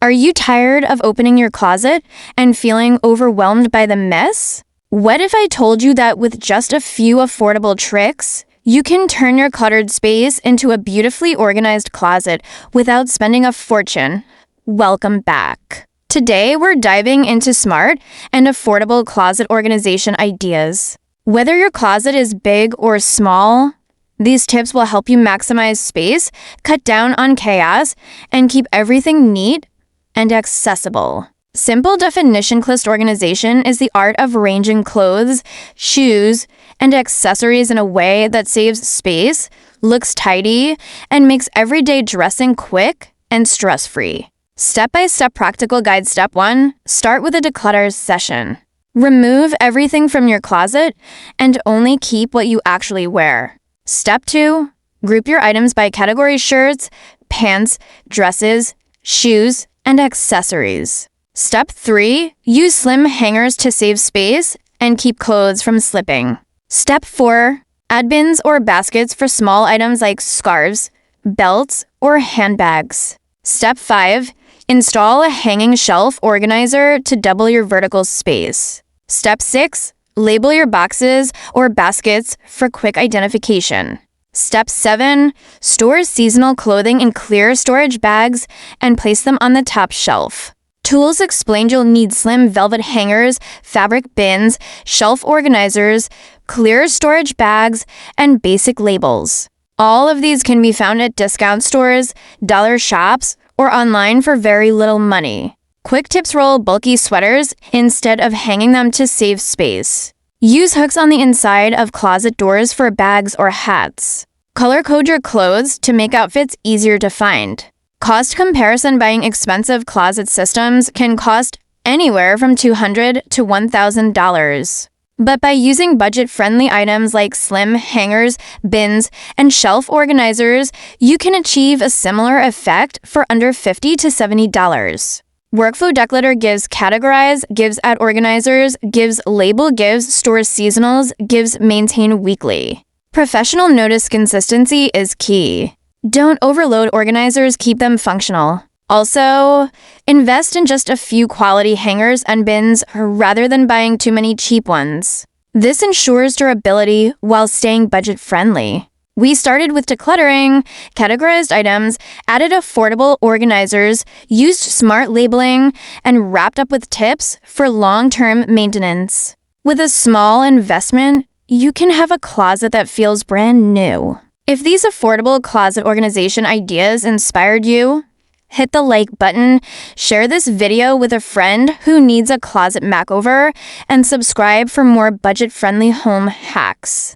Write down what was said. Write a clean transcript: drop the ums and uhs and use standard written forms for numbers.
Are you tired of opening your closet and feeling overwhelmed by the mess? What if I told you that with just a few affordable tricks, you can turn your cluttered space into a beautifully organized closet without spending a fortune? Welcome back. Today, we're diving into smart and affordable closet organization ideas. Whether your closet is big or small, these tips will help you maximize space, cut down on chaos, and keep everything neat and accessible. Simple definition list organization is the art of arranging clothes, shoes, and accessories in a way that saves space, looks tidy, and makes everyday dressing quick and stress-free. Step-by-step practical guide. Step 1. Start with a declutter session. Remove everything from your closet and only keep what you actually wear. Step 2. Group your items by category: shirts, pants, dresses, shoes, and accessories. Step 3. Use slim hangers to save space and keep clothes from slipping. Step 4. Add bins or baskets for small items like scarves, belts, or handbags. Step 5. Install a hanging shelf organizer to double your vertical space. Step 6. Label your boxes or baskets for quick identification. Step 7. Store seasonal clothing in clear storage bags and place them on the top shelf. Tools explained: you'll need slim velvet hangers, fabric bins, shelf organizers, clear storage bags, and basic labels. All of these can be found at discount stores, dollar shops, or online for very little money. Quick tips: roll bulky sweaters instead of hanging them to save space. Use hooks on the inside of closet doors for bags or hats. Color code your clothes to make outfits easier to find. Cost comparison: buying expensive closet systems can cost anywhere from $200 to $1,000. But by using budget-friendly items like slim hangers, bins, and shelf organizers, you can achieve a similar effect for under $50 to $70. Workflow declutter: gives categorize, gives add organizers, gives label, gives store seasonals, gives maintain weekly. Professional notice: consistency is key. Don't overload organizers, keep them functional. Also, invest in just a few quality hangers and bins rather than buying too many cheap ones. This ensures durability while staying budget-friendly. We started with decluttering, categorized items, added affordable organizers, used smart labeling, and wrapped up with tips for long-term maintenance. With a small investment, you can have a closet that feels brand new. If these affordable closet organization ideas inspired you, hit the like button, share this video with a friend who needs a closet makeover, and subscribe for more budget-friendly home hacks.